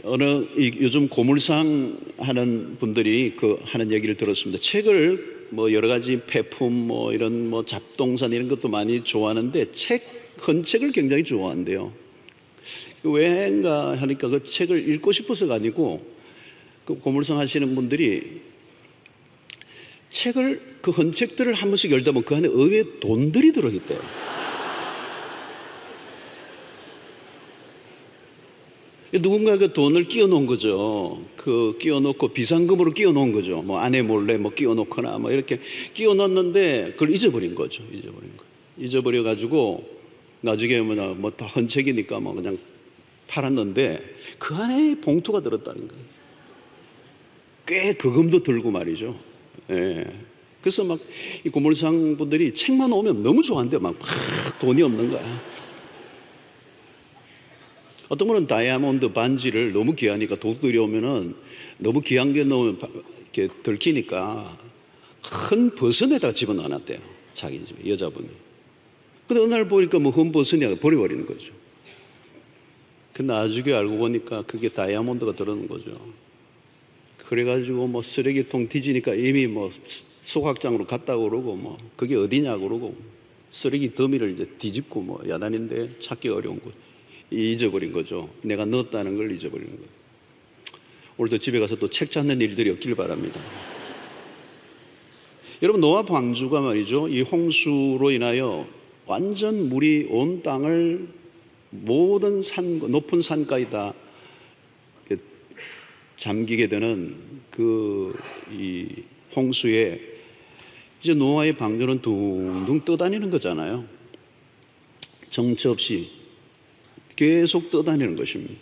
요즘 고물상 하는 분들이 하는 얘기를 들었습니다. 책을 뭐 여러 가지 폐품 뭐 이런 뭐 잡동산 이런 것도 많이 좋아하는데 헌책을 굉장히 좋아한대요. 왜인가 하니까 그 책을 읽고 싶어서가 아니고 그 고물상 하시는 분들이 그 헌책들을 한 번씩 열다 보면 그 안에 의외의 돈들이 들어있대요. 누군가 그 돈을 끼워 놓은 거죠. 끼워 놓고 비상금으로 끼워 놓은 거죠. 뭐 아내 몰래 뭐 끼워 놓거나 뭐 이렇게 끼워 놓았는데 그걸 잊어버린 거죠. 잊어버려 가지고 나중에 뭐 다 헌책이니까 뭐 그냥 팔았는데 그 안에 봉투가 들었다는 거예요. 꽤 거금도 들고 말이죠. 예. 그래서 막 이 고물상 분들이 책만 오면 너무 좋아한대요. 막 돈이 없는 거야. 어떤 분은 다이아몬드 반지를 너무 귀하니까 도둑들이 오면은 너무 귀한 게 너무 이렇게 들키니까 큰 버선에다가 집어넣어놨대요. 자기 집에 여자분이. 근데 어느 날 보니까 뭐 헌 버선이야 버려버리는 거죠. 근데 나중에 알고 보니까 그게 다이아몬드가 들어있는 거죠. 그래가지고 뭐 쓰레기통 뒤지니까 이미 뭐 소각장으로 갔다고 그러고 뭐 그게 어디냐고 그러고 쓰레기 더미를 이제 뒤집고 뭐 야단인데 찾기 어려운 거죠. 잊어버린 거죠. 내가 넣었다는 걸 잊어버린 거죠. 오늘도 집에 가서 또 책 찾는 일들이 없길 바랍니다. 여러분, 노아 방주가 말이죠, 이 홍수로 인하여 완전 물이 온 땅을 모든 높은 산까지 다 잠기게 되는 이 홍수에 이제 노아의 방주는 둥둥 떠다니는 거잖아요. 정처 없이 계속 떠다니는 것입니다.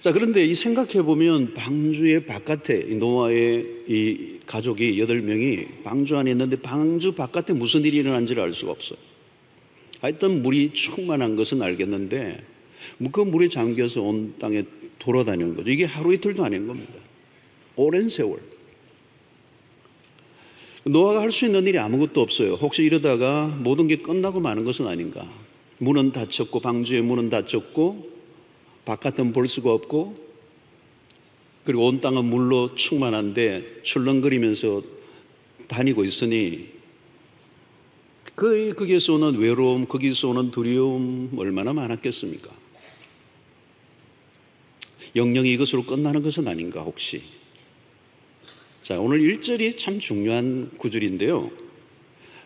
자, 그런데 생각해 보면 방주의 바깥에 노아의 이 가족이 8명이 방주 안에 있는데 방주 바깥에 무슨 일이 일어난지를 알 수가 없어요. 하여튼 물이 충만한 것은 알겠는데 그 물에 잠겨서 온 땅에 돌아다니는 거죠. 이게 하루 이틀도 아닌 겁니다. 오랜 세월. 노아가 할 수 있는 일이 아무것도 없어요. 혹시 이러다가 모든 게 끝나고 마는 것은 아닌가. 문은 닫혔고 방주의 문은 닫혔고 바깥은 볼 수가 없고 그리고 온 땅은 물로 충만한데 출렁거리면서 다니고 있으니 거기에서 오는 외로움, 거기서 오는 두려움 얼마나 많았겠습니까? 영영이 이것으로 끝나는 것은 아닌가 혹시? 자, 오늘 1절이 참 중요한 구절인데요.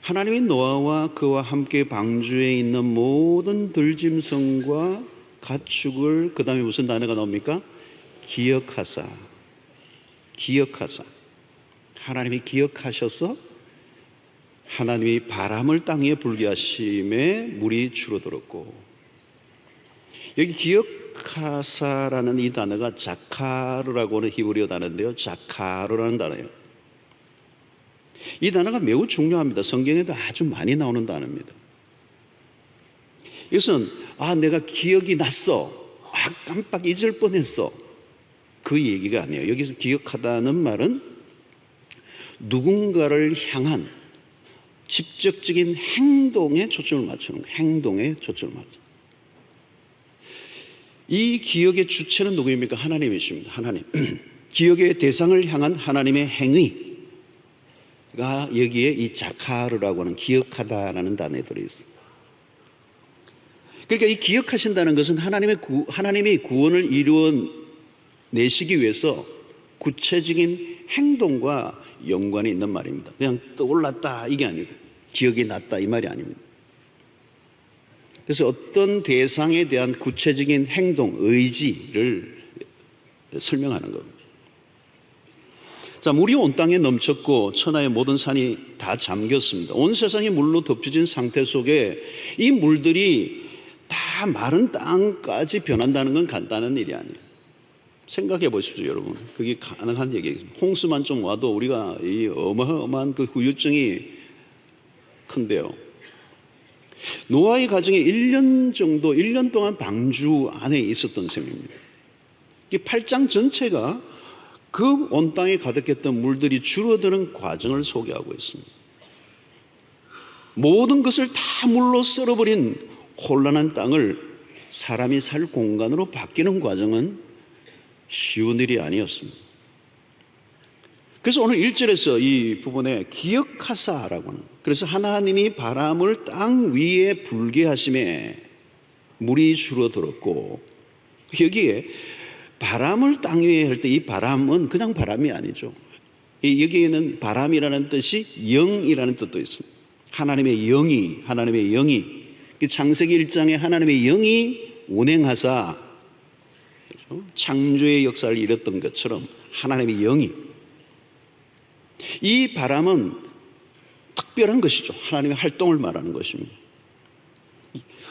하나님이 노아와 그와 함께 방주에 있는 모든 들짐승과 가축을 그 다음에 무슨 단어가 나옵니까? 기억하사. 하나님이 기억하셔서 하나님이 바람을 땅에 불게 하심에 물이 줄어들었고, 여기 기억하사라는 이 단어가 자카르라고 하는 히브리어 단어인데요, 자카르라는 단어예요. 이 단어가 매우 중요합니다. 성경에도 아주 많이 나오는 단어입니다. 이것은 내가 기억이 났어, 깜빡 잊을 뻔했어, 그 얘기가 아니에요. 여기서 기억하다는 말은 누군가를 향한 직접적인 행동에 초점을 맞추는 거예요. 행동에 초점을 맞춰. 이 기억의 주체는 누구입니까? 하나님이십니다. 하나님. 기억의 대상을 향한 하나님의 행위가 여기에 이 자카르라고 하는 기억하다라는 단어에 들어있어요. 그러니까 이 기억하신다는 것은 하나님이 구원을 이루어내시기 위해서 구체적인 행동과 연관이 있는 말입니다. 그냥 떠올랐다 이게 아니고 기억이 났다 이 말이 아닙니다. 그래서 어떤 대상에 대한 구체적인 행동, 의지를 설명하는 겁니다. 자, 물이 온 땅에 넘쳤고 천하의 모든 산이 다 잠겼습니다. 온 세상이 물로 덮여진 상태 속에 이 물들이 다 마른 땅까지 변한다는 건 간단한 일이 아니에요. 생각해 보십시오, 여러분. 그게 가능한 얘기예요. 홍수만 좀 와도 우리가 이 어마어마한 그 후유증이 큰데요. 노아의 가정에 1년 동안 방주 안에 있었던 셈입니다. 이 8장 전체가 그 온 땅에 가득했던 물들이 줄어드는 과정을 소개하고 있습니다. 모든 것을 다 물로 썰어버린 혼란한 땅을 사람이 살 공간으로 바뀌는 과정은 쉬운 일이 아니었습니다. 그래서 오늘 1절에서 이 부분에 기억하사라고 하는, 그래서 하나님이 바람을 땅 위에 불게 하심에 물이 줄어들었고, 여기에 바람을 땅 위에 할 때 이 바람은 그냥 바람이 아니죠. 여기에는 바람이라는 뜻이 영이라는 뜻도 있습니다. 하나님의 영이 창세기 1장에 하나님의 영이 운행하사 창조의 역사를 이뤘던 것처럼 하나님의 영이, 이 바람은 특별한 것이죠. 하나님의 활동을 말하는 것입니다.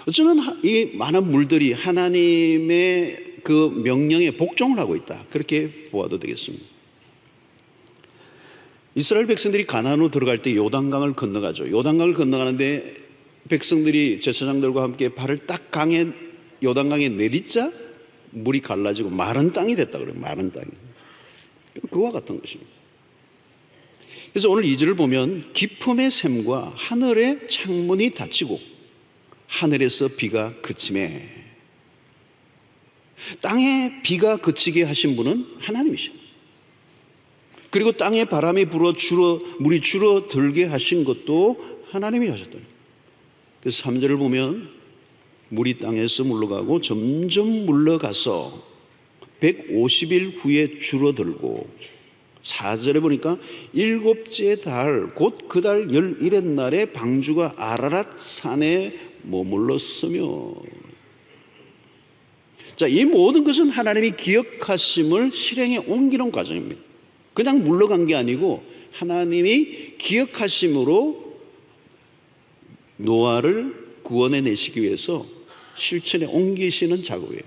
어쩌면 이 많은 물들이 하나님의 그 명령에 복종을 하고 있다, 그렇게 보아도 되겠습니다. 이스라엘 백성들이 가나안으로 들어갈 때 요단강을 건너가죠. 요단강을 건너가는데 백성들이 제사장들과 함께 발을 딱 요단강에 내딛자 물이 갈라지고 마른 땅이 됐다 그래요. 마른 땅이. 그와 같은 것입니다. 그래서 오늘 2절을 보면 기품의 샘과 하늘의 창문이 닫히고 하늘에서 비가 그치매, 땅에 비가 그치게 하신 분은 하나님이십니다. 그리고 땅에 바람이 불어 물이 줄어들게 하신 것도 하나님이 하셨다. 그래서 3절을 보면 물이 땅에서 물러가고 점점 물러가서 150일 후에 줄어들고, 4절에 보니까 7째 달 곧 그 달 11의 날에 방주가 아라랏 산에 머물렀으며. 자, 이 모든 것은 하나님이 기억하심을 실행에 옮기는 과정입니다. 그냥 물러간 게 아니고 하나님이 기억하심으로 노아를 구원해 내시기 위해서 실천에 옮기시는 작업이에요.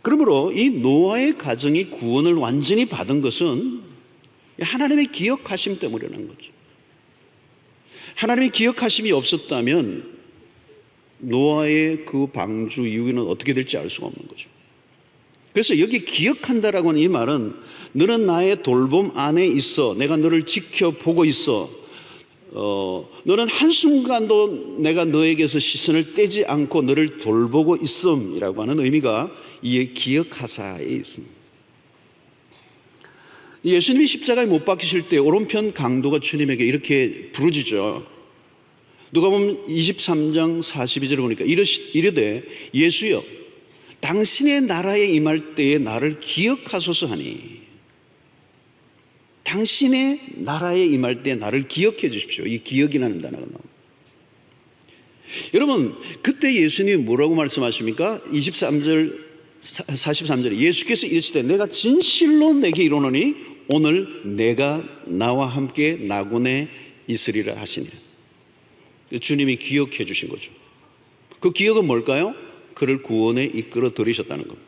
그러므로 이 노아의 가정이 구원을 완전히 받은 것은 하나님의 기억하심 때문이라는 거죠. 하나님의 기억하심이 없었다면 노아의 그 방주 이후에는 어떻게 될지 알 수가 없는 거죠. 그래서 여기 기억한다라고 하는 이 말은 너는 나의 돌봄 안에 있어, 내가 너를 지켜보고 있어, 너는 한순간도 내가 너에게서 시선을 떼지 않고 너를 돌보고 있음이라고 하는 의미가 이에 기억하사에 있습니다. 예수님이 십자가에 못 박히실 때 오른편 강도가 주님에게 이렇게 부르짖죠. 누가복음 23장 42절을 보니까 이르되 예수여 당신의 나라에 임할 때에 나를 기억하소서 하니, 당신의 나라에 임할 때 나를 기억해 주십시오. 이 기억이라는 단어가 나옵니다. 여러분, 그때 예수님이 뭐라고 말씀하십니까? 43절에 예수께서 이르시되 내가 진실로 내게 이르노니 오늘 내가 나와 함께 나군에 있으리라 하시니, 주님이 기억해 주신 거죠. 그 기억은 뭘까요? 그를 구원에 이끌어 들이셨다는 겁니다.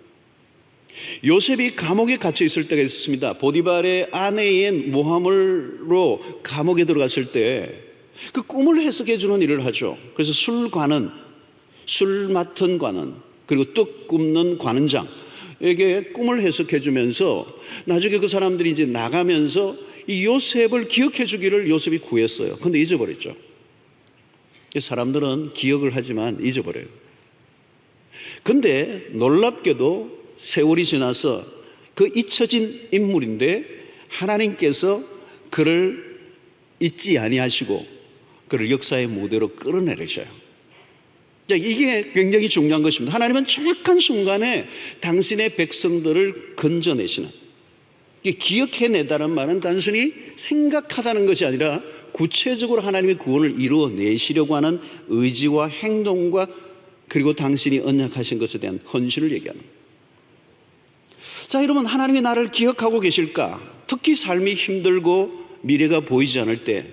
요셉이 감옥에 갇혀 있을 때가 있었습니다. 보디발의 아내의 모함으로 감옥에 들어갔을 때 그 꿈을 해석해 주는 일을 하죠. 그래서 술 맡은 관은, 그리고 떡 굽는 관원장에게 꿈을 해석해 주면서 나중에 그 사람들이 이제 나가면서 이 요셉을 기억해 주기를 요셉이 구했어요. 그런데 잊어버렸죠. 사람들은 기억을 하지만 잊어버려요. 근데 놀랍게도 세월이 지나서 그 잊혀진 인물인데 하나님께서 그를 잊지 아니하시고 그를 역사의 무대로 끌어내리셔요. 이게 굉장히 중요한 것입니다. 하나님은 정확한 순간에 당신의 백성들을 건져내시는, 기억해내다는 말은 단순히 생각하다는 것이 아니라 구체적으로 하나님의 구원을 이루어내시려고 하는 의지와 행동과, 그리고 당신이 언약하신 것에 대한 헌신을 얘기하는 거예요. 자, 여러분, 하나님이 나를 기억하고 계실까? 특히 삶이 힘들고 미래가 보이지 않을 때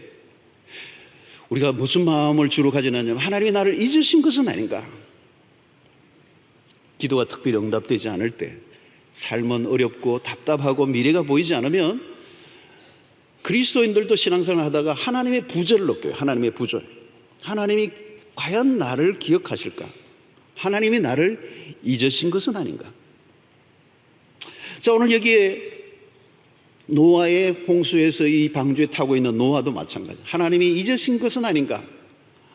우리가 무슨 마음을 주로 가지느냐면 하나님이 나를 잊으신 것은 아닌가? 기도가 특별히 응답되지 않을 때, 삶은 어렵고 답답하고 미래가 보이지 않으면 그리스도인들도 신앙생활을 하다가 하나님의 부재를 느껴요. 하나님의 부재. 하나님이 과연 나를 기억하실까? 하나님이 나를 잊으신 것은 아닌가? 자, 오늘 여기에 노아의 홍수에서 이 방주에 타고 있는 노아도 마찬가지. 하나님이 잊으신 것은 아닌가?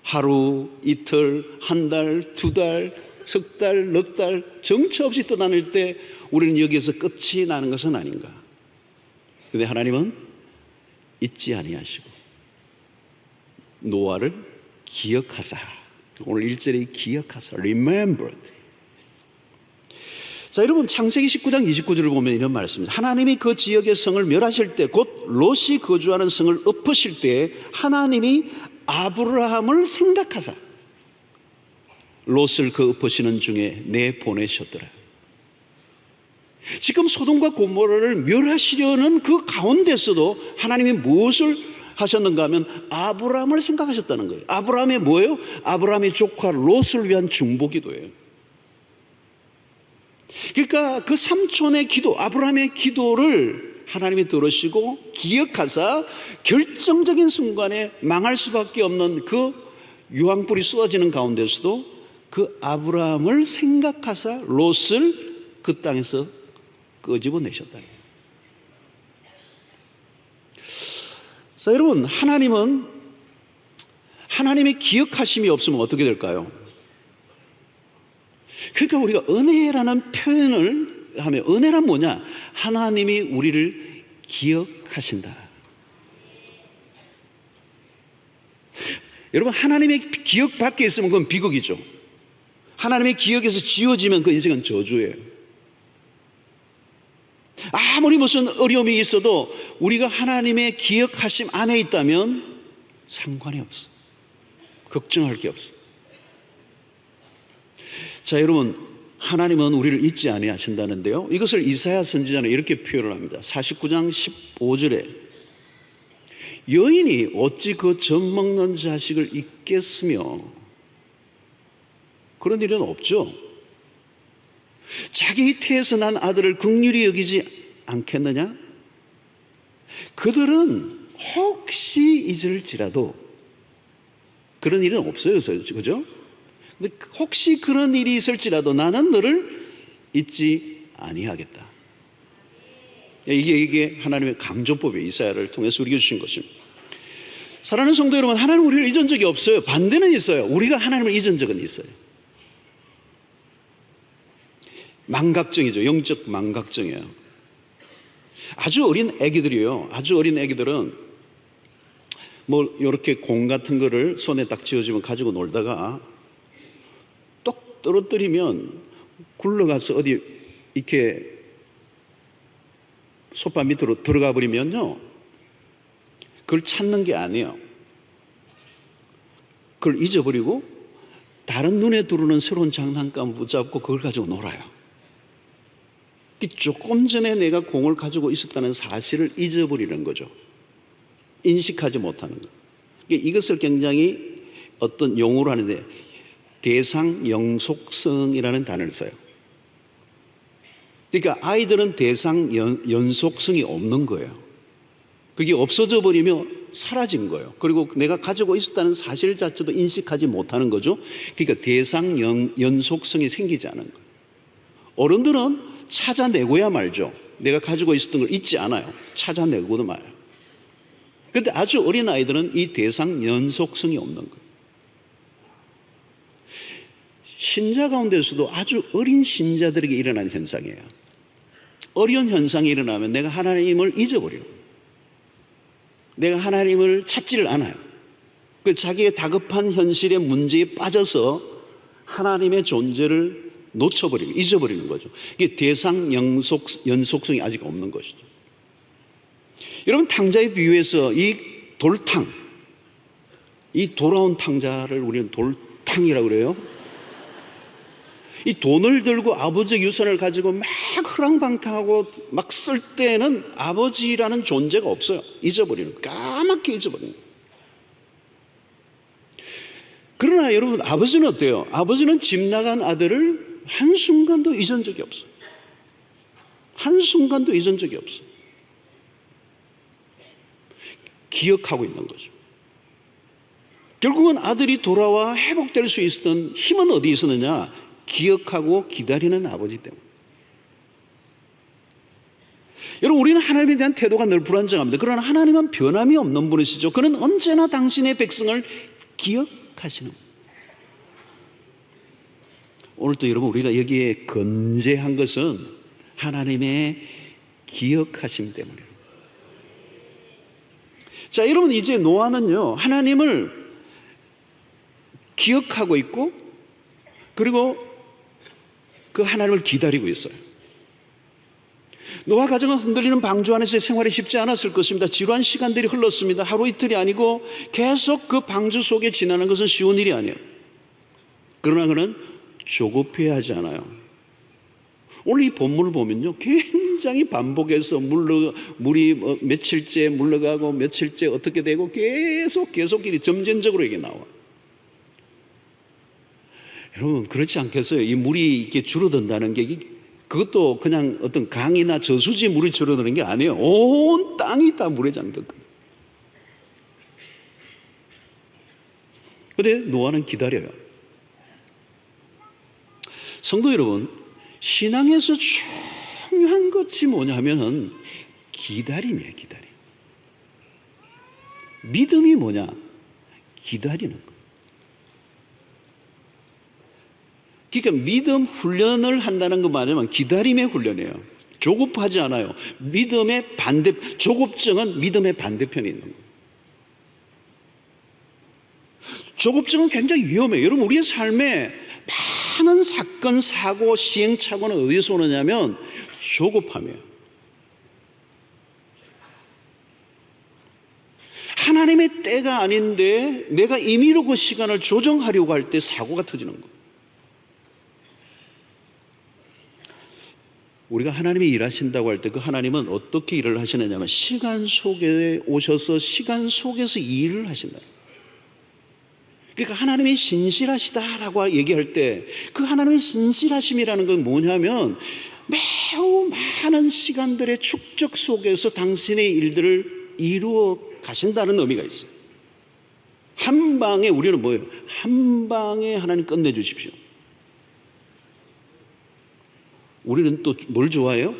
하루, 이틀, 한 달, 두 달, 석 달, 넉 달 정처 없이 떠다닐 때 우리는 여기에서 끝이 나는 것은 아닌가. 그런데 하나님은 잊지 아니하시고 노아를 기억하사, 오늘 1절에 기억하사, remembered. 자, 여러분 창세기 19장 29절을 보면 이런 말씀입니다. 하나님이 그 지역의 성을 멸하실 때, 곧 롯이 거주하는 성을 엎으실 때 하나님이 아브라함을 생각하사 롯을 그 엎으시는 중에 내보내셨더라. 지금 소돔과 고모라를 멸하시려는 그 가운데서도 하나님이 무엇을 하셨는가 하면 아브라함을 생각하셨다는 거예요. 아브라함이 뭐예요? 아브라함의 조카 롯을 위한 중보기도예요. 그러니까 그 삼촌의 기도, 아브라함의 기도를 하나님이 들으시고 기억하사 결정적인 순간에 망할 수밖에 없는 그 유황불이 쏟아지는 가운데서도 그 아브라함을 생각하사 롯을 그 땅에서 끄집어내셨다. 자, 여러분, 하나님의 기억하심이 없으면 어떻게 될까요? 그러니까 우리가 은혜라는 표현을 하면, 은혜란 뭐냐? 하나님이 우리를 기억하신다. 여러분, 하나님의 기억 밖에 있으면 그건 비극이죠. 하나님의 기억에서 지워지면 그 인생은 저주예요. 아무리 무슨 어려움이 있어도 우리가 하나님의 기억하심 안에 있다면 상관이 없어. 걱정할 게 없어. 자, 여러분, 하나님은 우리를 잊지 아니하신다는데요, 이것을 이사야 선지자는 이렇게 표현을 합니다. 49장 15절에 여인이 어찌 그 젖 먹는 자식을 잊겠으며, 그런 일은 없죠. 자기 태에서 난 아들을 긍휼히 여기지 않겠느냐? 그들은 혹시 잊을지라도, 그런 일은 없어요, 그죠? 근데 혹시 그런 일이 있을지라도 나는 너를 잊지 아니하겠다. 이게 하나님의 강조법이에요. 이사야를 통해서 우리에게 주신 것입니다. 사랑하는 성도 여러분, 하나님은 우리를 잊은 적이 없어요. 반대는 있어요. 우리가 하나님을 잊은 적은 있어요. 망각증이죠. 영적 망각증이에요. 아주 어린 애기들이요, 아주 어린 애기들은 뭐 이렇게 공 같은 거를 손에 딱 쥐어주면 가지고 놀다가 똑 떨어뜨리면 굴러가서 어디 이렇게 소파 밑으로 들어가 버리면요, 그걸 찾는 게 아니에요. 그걸 잊어버리고 다른 눈에 들어오는 새로운 장난감을 붙잡고 그걸 가지고 놀아요. 조금 전에 내가 공을 가지고 있었다는 사실을 잊어버리는 거죠. 인식하지 못하는 거. 이것을 굉장히 어떤 용어로 하는데 대상 영속성이라는 단어를 써요. 그러니까 아이들은 대상 연속성이 없는 거예요. 그게 없어져 버리면 사라진 거예요. 그리고 내가 가지고 있었다는 사실 자체도 인식하지 못하는 거죠. 그러니까 대상 연속성이 생기지 않은 거예요. 어른들은 찾아내고야 말죠. 내가 가지고 있었던 걸 잊지 않아요. 찾아내고도 말아요. 그런데 아주 어린 아이들은 이 대상 연속성이 없는 거예요. 신자 가운데서도 아주 어린 신자들에게 일어나는 현상이에요. 어려운 현상이 일어나면 내가 하나님을 잊어버려요. 내가 하나님을 찾지를 않아요. 자기의 다급한 현실의 문제에 빠져서 하나님의 존재를 놓쳐버리고 잊어버리는 거죠. 이게 대상 연속성이 아직 없는 것이죠. 여러분, 탕자의 비유에서 이 돌탕, 이 돌아온 탕자를 우리는 돌탕이라고 그래요. 이 돈을 들고 아버지의 유산을 가지고 막 허랑방탕하고 막 쓸 때는 아버지라는 존재가 없어요. 잊어버리는 거예요. 까맣게 잊어버리는 거예요. 그러나 여러분, 아버지는 어때요? 아버지는 집 나간 아들을 한순간도 잊은 적이 없어요. 한순간도 잊은 적이 없어요. 기억하고 있는 거죠. 결국은 아들이 돌아와 회복될 수 있었던 힘은 어디에 있었느냐? 기억하고 기다리는 아버지 때문에. 여러분, 우리는 하나님에 대한 태도가 늘 불안정합니다. 그러나 하나님은 변함이 없는 분이시죠. 그는 언제나 당신의 백성을 기억하시는 분이에요. 오늘 또 여러분 우리가 여기에 건재한 것은 하나님의 기억하심 때문이에요. 자, 여러분 이제 노아는요 하나님을 기억하고 있고 그리고 그 하나님을 기다리고 있어요. 노아 가정은 흔들리는 방주 안에서의 생활이 쉽지 않았을 것입니다. 지루한 시간들이 흘렀습니다. 하루 이틀이 아니고 계속 그 방주 속에 지나는 것은 쉬운 일이 아니에요. 그러나 그는 조급해야 하지 않아요. 오늘 이 본문을 보면요 굉장히 반복해서 물이 며칠째 물러가고 며칠째 어떻게 되고 계속 일이 점진적으로 이게 나와. 여러분 그렇지 않겠어요? 이 물이 이렇게 줄어든다는 게 그것도 그냥 어떤 강이나 저수지 물이 줄어드는 게 아니에요. 온 땅이 다 물에 잠겼거든요. 그런데 노아는 기다려요. 성도 여러분, 신앙에서 중요한 것이 뭐냐면 기다림이에요. 기다림. 믿음이 뭐냐? 기다리는 거. 그러니까 믿음 훈련을 한다는 거 말하면 기다림의 훈련이에요. 조급하지 않아요. 믿음의 반대, 조급증은 믿음의 반대편에 있는 거예요. 조급증은 굉장히 위험해요. 여러분 우리의 삶에 많은 사건, 사고, 시행착오는 어디서 오느냐면 조급함이에요. 하나님의 때가 아닌데 내가 임의로 그 시간을 조정하려고 할 때 사고가 터지는 거예요. 우리가 하나님이 일하신다고 할 때 그 하나님은 어떻게 일을 하시느냐면 시간 속에 오셔서 시간 속에서 일을 하신다. 그러니까 하나님이 신실하시다라고 얘기할 때 그 하나님의 신실하심이라는 건 뭐냐면 매우 많은 시간들의 축적 속에서 당신의 일들을 이루어 가신다는 의미가 있어요. 한 방에 우리는 뭐예요? 한 방에 하나님 끝내주십시오. 우리는 또 뭘 좋아해요?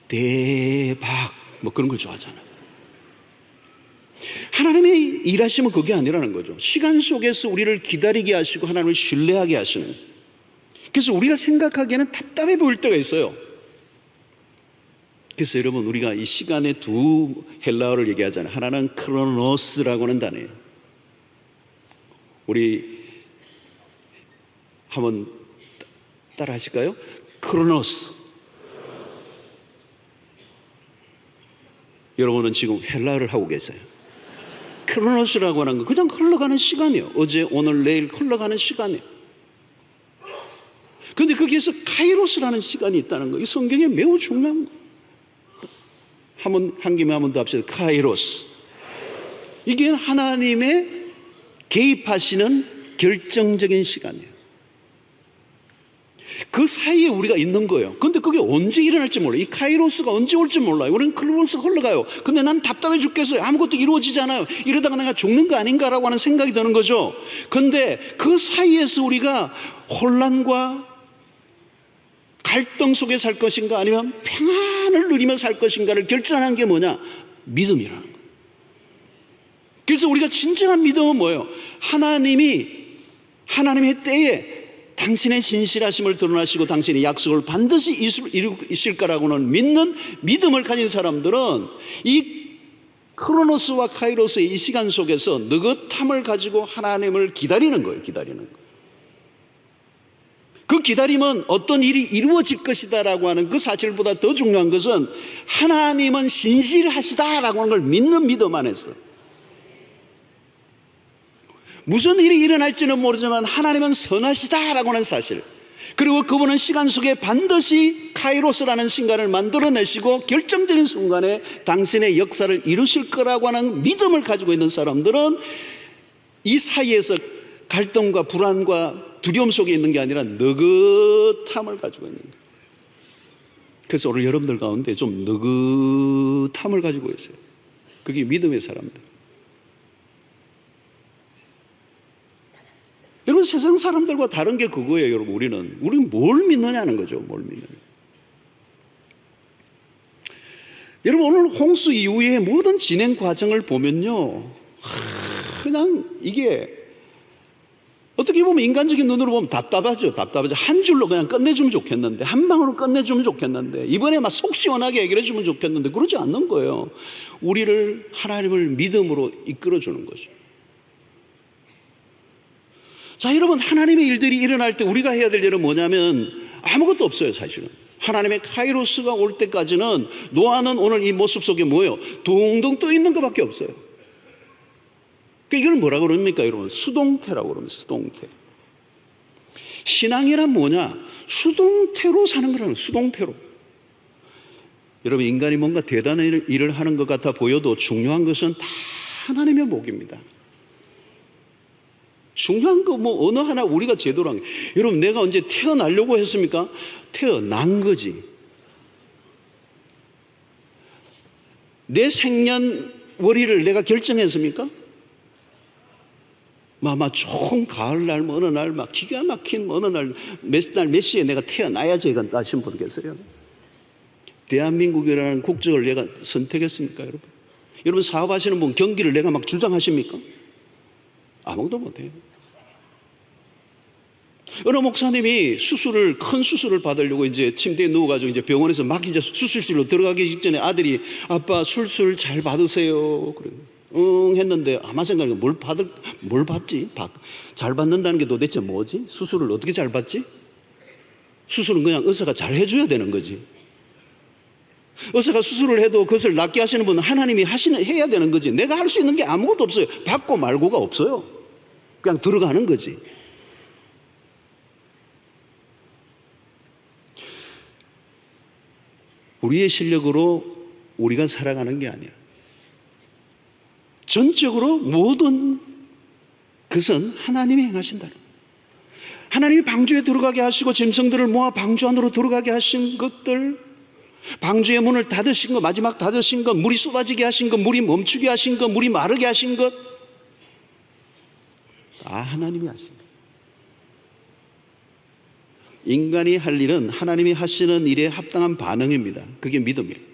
대박 뭐 그런 걸 좋아하잖아요. 하나님의 일하심은 그게 아니라는 거죠. 시간 속에서 우리를 기다리게 하시고 하나님을 신뢰하게 하시는. 그래서 우리가 생각하기에는 답답해 보일 때가 있어요. 그래서 여러분 우리가 이 시간에 두 헬라어를 얘기하잖아요. 하나는 크로노스라고 하는 단어예요. 우리 한번 따라 하실까요? 크로노스. 여러분은 지금 헬라어를 하고 계세요. 크로노스라고 하는 거 그냥 흘러가는 시간이에요. 어제 오늘 내일 흘러가는 시간이에요. 그런데 거기에서 카이로스라는 시간이 있다는 거, 이 성경에 매우 중요한 거. 한 김에 한 번 더 합시다. 카이로스. 이게 하나님의 개입하시는 결정적인 시간이에요. 그 사이에 우리가 있는 거예요. 그런데 그게 언제 일어날지 몰라요. 이 카이로스가 언제 올지 몰라요. 우리는 크로노스가 흘러가요. 근데 난 답답해 죽겠어요. 아무것도 이루어지지 않아요. 이러다가 내가 죽는 거 아닌가라고 하는 생각이 드는 거죠. 그런데 그 사이에서 우리가 혼란과 갈등 속에 살 것인가 아니면 평안을 누리며 살 것인가를 결정하는 게 뭐냐? 믿음이라는 거예요. 그래서 우리가 진정한 믿음은 뭐예요? 하나님의 때에 당신의 신실하심을 드러나시고 당신의 약속을 반드시 이루실 거라고는 믿는 믿음을 가진 사람들은 이 크로노스와 카이로스의 이 시간 속에서 느긋함을 가지고 하나님을 기다리는 거예요. 기다리는 거예요. 그 기다림은 어떤 일이 이루어질 것이다라고 하는 그 사실보다 더 중요한 것은 하나님은 신실하시다라고 하는 걸 믿는 믿음 안에서 무슨 일이 일어날지는 모르지만 하나님은 선하시다라고 하는 사실, 그리고 그분은 시간 속에 반드시 카이로스라는 순간을 만들어내시고 결정적인 순간에 당신의 역사를 이루실 거라고 하는 믿음을 가지고 있는 사람들은 이 사이에서 갈등과 불안과 두려움 속에 있는 게 아니라 느긋함을 가지고 있는 거예요. 그래서 오늘 여러분들 가운데 좀 느긋함을 가지고 있어요. 그게 믿음의 사람들. 여러분 세상 사람들과 다른 게 그거예요. 여러분 우리는 뭘 믿느냐는 거죠. 뭘 믿느냐. 여러분 오늘 홍수 이후의 모든 진행 과정을 보면요, 그냥 이게 어떻게 보면 인간적인 눈으로 보면 답답하죠. 한 줄로 그냥 끝내주면 좋겠는데, 한 방으로 끝내주면 좋겠는데, 이번에 막 속 시원하게 해결해 주면 좋겠는데 그러지 않는 거예요. 우리를, 하나님을 믿음으로 이끌어주는 거죠. 자, 여러분, 하나님의 일들이 일어날 때 우리가 해야 될 일은 뭐냐면 아무것도 없어요. 사실은 하나님의 카이로스가 올 때까지는 노아는 오늘 이 모습 속에 뭐예요? 둥둥 떠 있는 것밖에 없어요. 이걸 뭐라고 그럽니까, 여러분? 수동태라고 그럽니다. 수동태. 신앙이란 뭐냐? 수동태로 사는 거라는, 수동태로. 여러분, 인간이 뭔가 대단한 일을 하는 것 같아 보여도 중요한 것은 다 하나님의 목입니다. 중요한 거 뭐 어느 하나 우리가 제대로 한 게, 여러분, 내가 언제 태어나려고 했습니까? 태어난 거지. 내 생년월일을 내가 결정했습니까? 좋은 가을날, 어느 날, 기가 막힌 어느 날, 몇 시에 내가 태어나야지 하신 분 계세요? 대한민국이라는 국적을 내가 선택했습니까, 여러분? 여러분, 사업하시는 분 경기를 내가 막 주장하십니까? 아무것도 못해요. 어느 목사님이 큰 수술을 받으려고 이제 침대에 누워가지고 이제 병원에서 막 이제 수술실로 들어가기 직전에 아들이, 아빠 수술 잘 받으세요. 그래. 했는데 아마 생각에 뭘 받지? 잘 받는다는 게 도대체 뭐지? 수술을 어떻게 잘 받지? 수술은 그냥 의사가 잘 해줘야 되는 거지. 의사가 수술을 해도 그것을 낫게 하시는 분은 하나님이 해야 되는 거지. 내가 할 수 있는 게 아무것도 없어요. 받고 말고가 없어요. 그냥 들어가는 거지. 우리의 실력으로 우리가 살아가는 게 아니야. 전적으로 모든 것은 하나님이 행하신다. 하나님이 방주에 들어가게 하시고 짐승들을 모아 방주 안으로 들어가게 하신 것들, 방주의 문을 닫으신 것, 마지막 닫으신 것, 물이 쏟아지게 하신 것, 물이 멈추게 하신 것, 물이 마르게 하신 것, 다 하나님이 하신 것. 인간이 할 일은 하나님이 하시는 일에 합당한 반응입니다. 그게 믿음이에요.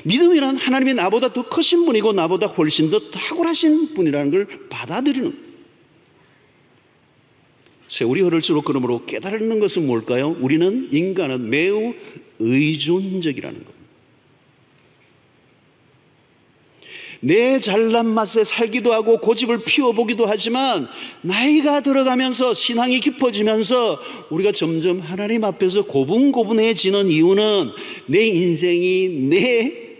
믿음이란 하나님이 나보다 더 크신 분이고 나보다 훨씬 더 탁월하신 분이라는 걸 받아들이는 거예요. 세월이 흐를수록 그러므로 깨달는 것은 뭘까요? 우리는, 인간은 매우 의존적이라는 겁니다. 내 잘난 맛에 살기도 하고 고집을 피워보기도 하지만 나이가 들어가면서 신앙이 깊어지면서 우리가 점점 하나님 앞에서 고분고분해지는 이유는 내 인생이 내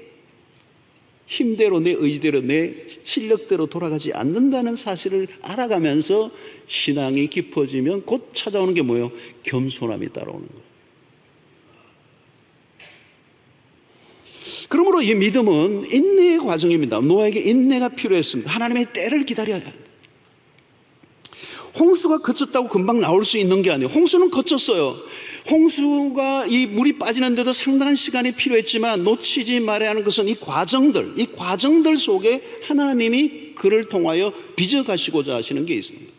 힘대로, 내 의지대로, 내 실력대로 돌아가지 않는다는 사실을 알아가면서 신앙이 깊어지면 곧 찾아오는 게 뭐예요? 겸손함이 따라오는 거예요. 그러므로 이 믿음은 인내의 과정입니다. 노아에게 인내가 필요했습니다. 하나님의 때를 기다려야 합니다. 홍수가 그쳤다고 금방 나올 수 있는 게 아니에요. 홍수는 그쳤어요. 홍수가 이 물이 빠지는데도 상당한 시간이 필요했지만 놓치지 말아야 하는 것은 이 과정들 속에 하나님이 그를 통하여 빚어가시고자 하시는 게 있습니다.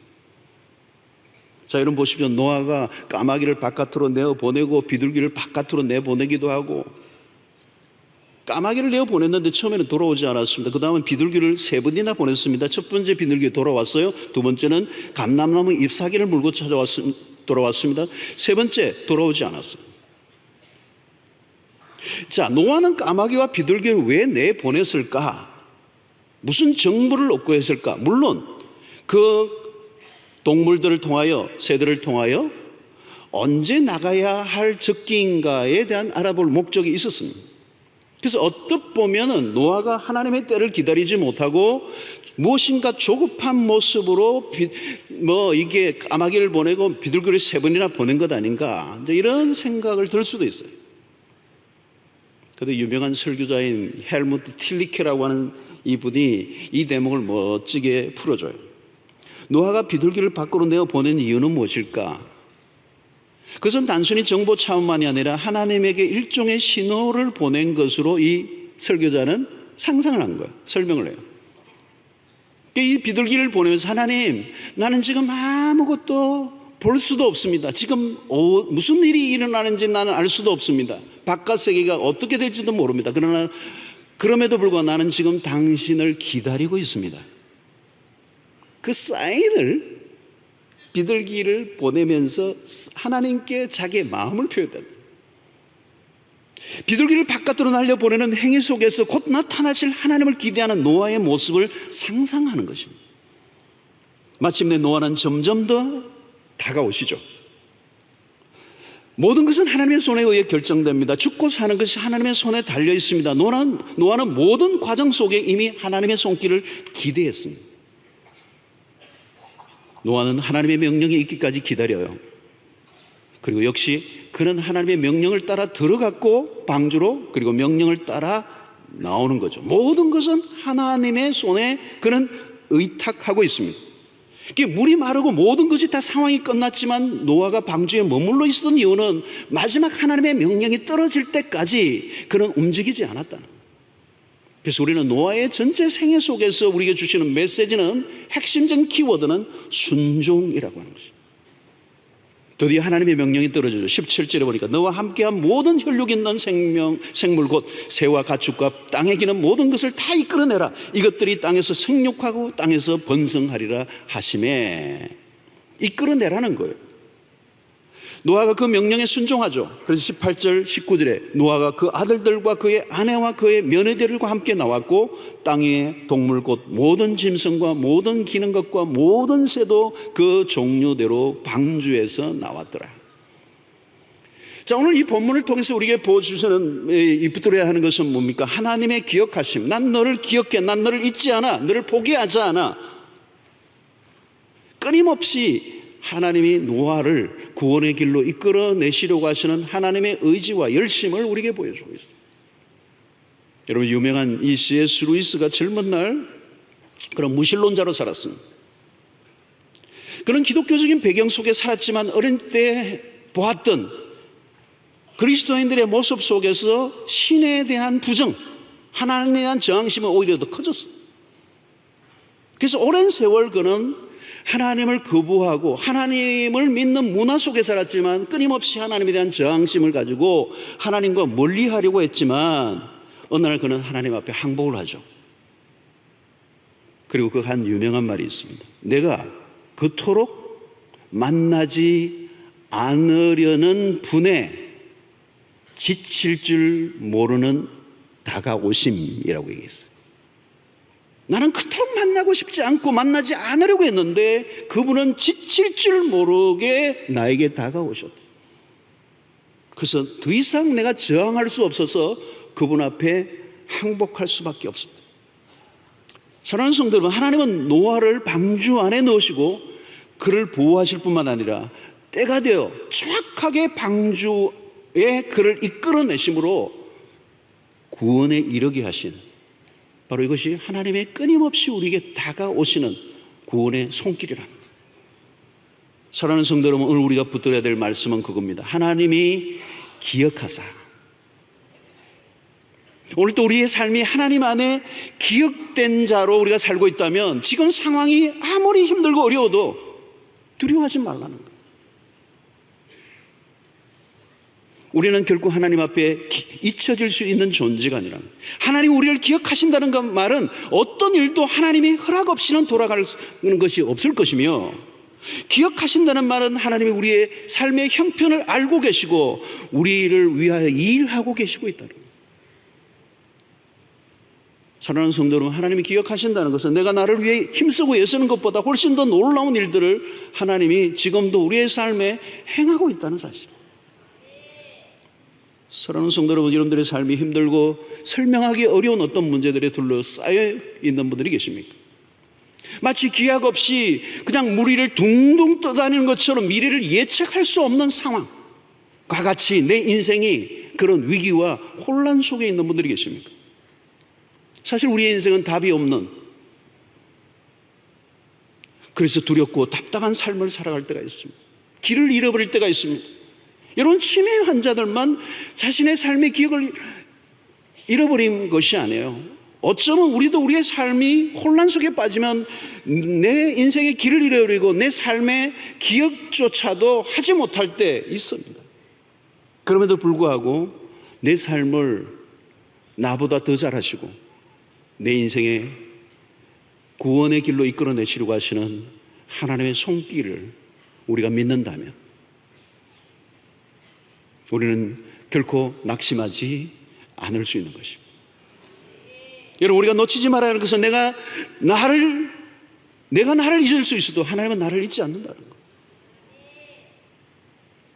자, 여러분 보십시오. 노아가 까마귀를 바깥으로 내어보내고 비둘기를 바깥으로 내보내기도 하고, 까마귀를 내어보냈는데 처음에는 돌아오지 않았습니다. 그 다음은 비둘기를 3번이나 보냈습니다. 첫 번째 비둘기 돌아왔어요. 두 번째는 감람나무 잎사귀를 물고 돌아왔습니다. 세 번째 돌아오지 않았어요. 자, 노아는 까마귀와 비둘기를 왜 내보냈을까? 무슨 정보를 얻고 했을까? 물론 그 동물들을 통하여, 새들을 통하여 언제 나가야 할 적기인가에 대한 알아볼 목적이 있었습니다. 그래서 어떻게 보면은 노아가 하나님의 때를 기다리지 못하고 무엇인가 조급한 모습으로 이게 까마귀를 보내고 비둘기를 3번이나 보낸 것 아닌가, 이런 생각을 들 수도 있어요. 그런데 유명한 설교자인 헬무트 틸리케라고 하는 이분이 이 대목을 멋지게 풀어줘요. 노아가 비둘기를 밖으로 내어 보낸 이유는 무엇일까? 그것은 단순히 정보 차원만이 아니라 하나님에게 일종의 신호를 보낸 것으로 이 설교자는 상상을 한 거예요. 설명을 해요. 이 비둘기를 보내면서, 하나님, 나는 지금 아무것도 볼 수도 없습니다. 지금 무슨 일이 일어나는지 나는 알 수도 없습니다. 바깥 세계가 어떻게 될지도 모릅니다. 그러나 그럼에도 불구하고 나는 지금 당신을 기다리고 있습니다. 그 사인을 비둘기를 보내면서 하나님께 자기의 마음을 표현합니다. 비둘기를 바깥으로 날려보내는 행위 속에서 곧 나타나실 하나님을 기대하는 노아의 모습을 상상하는 것입니다. 마침내 노아는 점점 더 다가오시죠. 모든 것은 하나님의 손에 의해 결정됩니다. 죽고 사는 것이 하나님의 손에 달려 있습니다. 노아는 모든 과정 속에 이미 하나님의 손길을 기대했습니다. 노아는 하나님의 명령이 있기까지 기다려요. 그리고 역시 그는 하나님의 명령을 따라 들어갔고 방주로, 그리고 명령을 따라 나오는 거죠. 모든 것은 하나님의 손에 그는 의탁하고 있습니다. 물이 마르고 모든 것이 다 상황이 끝났지만 노아가 방주에 머물러 있었던 이유는 마지막 하나님의 명령이 떨어질 때까지 그는 움직이지 않았다는 거예요. 그래서 우리는 노아의 전체 생애 속에서 우리에게 주시는 메시지는, 핵심적인 키워드는 순종이라고 하는 것입니다. 드디어 하나님의 명령이 떨어지죠. 17절에 보니까 너와 함께한 모든 혈육 있는 생물 곧 새와 가축과 땅에 기는 모든 것을 다 이끌어내라. 이것들이 땅에서 생육하고 땅에서 번성하리라 하심에, 이끌어내라는 거예요. 노아가 그 명령에 순종하죠. 그래서 18절 19절에 노아가 그 아들들과 그의 아내와 그의 며느리들과 함께 나왔고 땅의 동물 곧 모든 짐승과 모든 기는 것과 모든 새도 그 종류대로 방주에서 나왔더라. 자, 오늘 이 본문을 통해서 우리에게 보여주시는, 붙들어야 하는 것은 뭡니까? 하나님의 기억하심. 난 너를 기억해. 난 너를 잊지 않아. 너를 포기하지 않아. 끊임없이 하나님이 노아를 구원의 길로 이끌어내시려고 하시는 하나님의 의지와 열심을 우리에게 보여주고 있습니다. 여러분, 유명한 이 C.S. 루이스가 젊은 날 그런 무신론자로 살았습니다. 그는 기독교적인 배경 속에 살았지만 어린 때 보았던 그리스도인들의 모습 속에서 신에 대한 부정, 하나님에 대한 저항심은 오히려 더 커졌어요. 그래서 오랜 세월 그는 하나님을 거부하고 하나님을 믿는 문화 속에 살았지만 끊임없이 하나님에 대한 저항심을 가지고 하나님과 멀리하려고 했지만 어느 날 그는 하나님 앞에 항복을 하죠. 그리고 그 한 유명한 말이 있습니다. 내가 그토록 만나지 않으려는 분에 지칠 줄 모르는 다가오심이라고 얘기했어요. 나는 그토록 만나고 싶지 않고 만나지 않으려고 했는데 그분은 지칠 줄 모르게 나에게 다가오셨다. 그래서 더 이상 내가 저항할 수 없어서 그분 앞에 항복할 수밖에 없었다. 사랑하는 성도 여러분, 하나님은 노아를 방주 안에 넣으시고 그를 보호하실 뿐만 아니라 때가 되어 정확하게 방주에 그를 이끌어내심으로 구원에 이르게 하신, 바로 이것이 하나님의 끊임없이 우리에게 다가오시는 구원의 손길이랍니다. 사랑하는 성도 여러분, 오늘 우리가 붙들어야 될 말씀은 그겁니다. 하나님이 기억하사. 오늘 또 우리의 삶이 하나님 안에 기억된 자로 우리가 살고 있다면 지금 상황이 아무리 힘들고 어려워도 두려워하지 말라는 거예요. 우리는 결국 하나님 앞에 잊혀질 수 있는 존재가 아니라, 하나님 우리를 기억하신다는 그 말은 어떤 일도 하나님의 허락 없이는 돌아가는 것이 없을 것이며, 기억하신다는 말은 하나님이 우리의 삶의 형편을 알고 계시고 우리를 위하여 일하고 계시고 있다는 거예요. 사랑하는 성도 여러분, 하나님이 기억하신다는 것은 내가 나를 위해 힘쓰고 애쓰는 것보다 훨씬 더 놀라운 일들을 하나님이 지금도 우리의 삶에 행하고 있다는 사실입니다. 사랑하는 성도 여러분, 여러분들의 삶이 힘들고 설명하기 어려운 어떤 문제들에 둘러싸여 있는 분들이 계십니까? 마치 기약 없이 그냥 무리를 둥둥 떠다니는 것처럼 미래를 예측할 수 없는 상황과 같이 내 인생이 그런 위기와 혼란 속에 있는 분들이 계십니까? 사실 우리의 인생은 답이 없는, 그래서 두렵고 답답한 삶을 살아갈 때가 있습니다. 길을 잃어버릴 때가 있습니다. 여러분, 치매 환자들만 자신의 삶의 기억을 잃어버린 것이 아니에요. 어쩌면 우리도 우리의 삶이 혼란 속에 빠지면 내 인생의 길을 잃어버리고 내 삶의 기억조차도 하지 못할 때 있습니다. 그럼에도 불구하고 내 삶을 나보다 더 잘하시고 내 인생의 구원의 길로 이끌어내시려고 하시는 하나님의 손길을 우리가 믿는다면 우리는 결코 낙심하지 않을 수 있는 것입니다. 여러분, 우리가 놓치지 말아야 하는 것은 내가 나를 잊을 수 있어도 하나님은 나를 잊지 않는다는 것.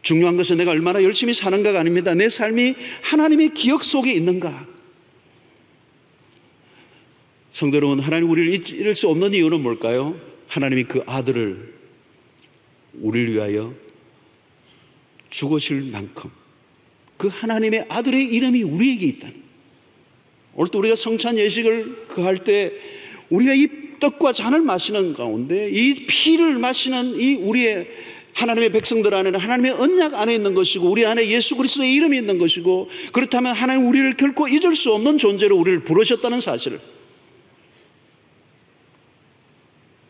중요한 것은 내가 얼마나 열심히 사는가가 아닙니다. 내 삶이 하나님의 기억 속에 있는가. 성도 여러분, 하나님 우리를 잊을 수 없는 이유는 뭘까요? 하나님이 그 아들을 우리를 위하여 죽으실 만큼 그 하나님의 아들의 이름이 우리에게 있다는. 오늘 또 우리가 성찬 예식을 할 때 우리가 이 떡과 잔을 마시는 가운데 이 피를 마시는 이 우리의 하나님의 백성들 안에는 하나님의 언약 안에 있는 것이고 우리 안에 예수 그리스도의 이름이 있는 것이고, 그렇다면 하나님 우리를 결코 잊을 수 없는 존재로 우리를 부르셨다는 사실을,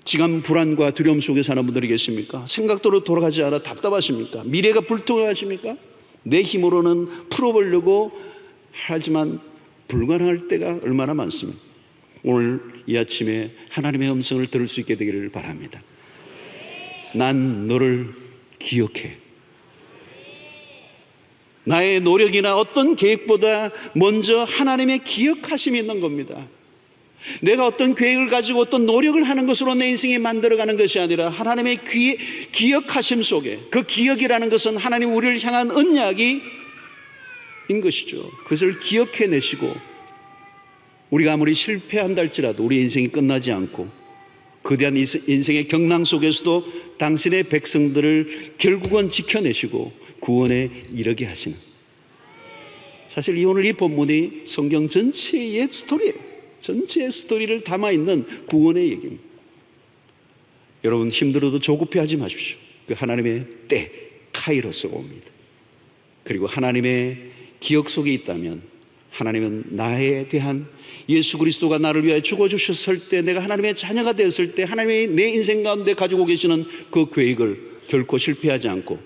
지금 불안과 두려움 속에 사는 분들이 계십니까? 생각대로 돌아가지 않아 답답하십니까? 미래가 불투명하십니까? 내 힘으로는 풀어보려고 하지만 불가능할 때가 얼마나 많습니까? 오늘 이 아침에 하나님의 음성을 들을 수 있게 되기를 바랍니다. 난 너를 기억해. 나의 노력이나 어떤 계획보다 먼저 하나님의 기억하심이 있는 겁니다. 내가 어떤 계획을 가지고 어떤 노력을 하는 것으로 내 인생이 만들어가는 것이 아니라 하나님의 기억하심 속에, 그 기억이라는 것은 하나님 우리를 향한 언약이 인 것이죠. 그것을 기억해내시고 우리가 아무리 실패한다 할지라도 우리 인생이 끝나지 않고 거대한 인생의 경랑 속에서도 당신의 백성들을 결국은 지켜내시고 구원에 이르게 하시는, 사실 오늘 이 본문이 성경 전체의 스토리예요. 전체의 스토리를 담아있는 구원의 얘기입니다. 여러분, 힘들어도 조급해하지 마십시오. 그 하나님의 때 카이로스가 옵니다. 그리고 하나님의 기억 속에 있다면 하나님은 나에 대한, 예수 그리스도가 나를 위하여 죽어주셨을 때, 내가 하나님의 자녀가 되었을 때 하나님이 내 인생 가운데 가지고 계시는 그 계획을 결코 실패하지 않고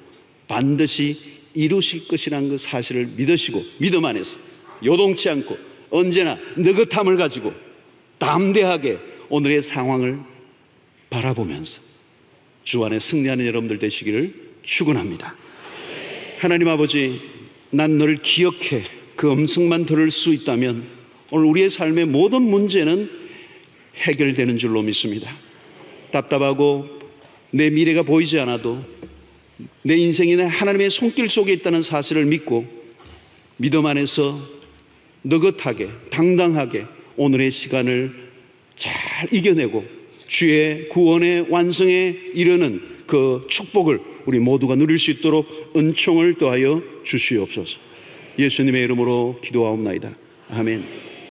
반드시 이루실 것이라는 그 사실을 믿으시고 믿음 안에서 요동치 않고 언제나 느긋함을 가지고 담대하게 오늘의 상황을 바라보면서 주 안에 승리하는 여러분들 되시기를 축원합니다. 하나님 아버지, 난 너를 기억해. 그 음성만 들을 수 있다면 오늘 우리의 삶의 모든 문제는 해결되는 줄로 믿습니다. 답답하고 내 미래가 보이지 않아도 내 인생이 하나님의 손길 속에 있다는 사실을 믿고 믿음 안에서 느긋하게 당당하게 오늘의 시간을 잘 이겨내고 주의 구원의 완성에 이르는 그 축복을 우리 모두가 누릴 수 있도록 은총을 더하여 주시옵소서. 예수님의 이름으로 기도하옵나이다. 아멘.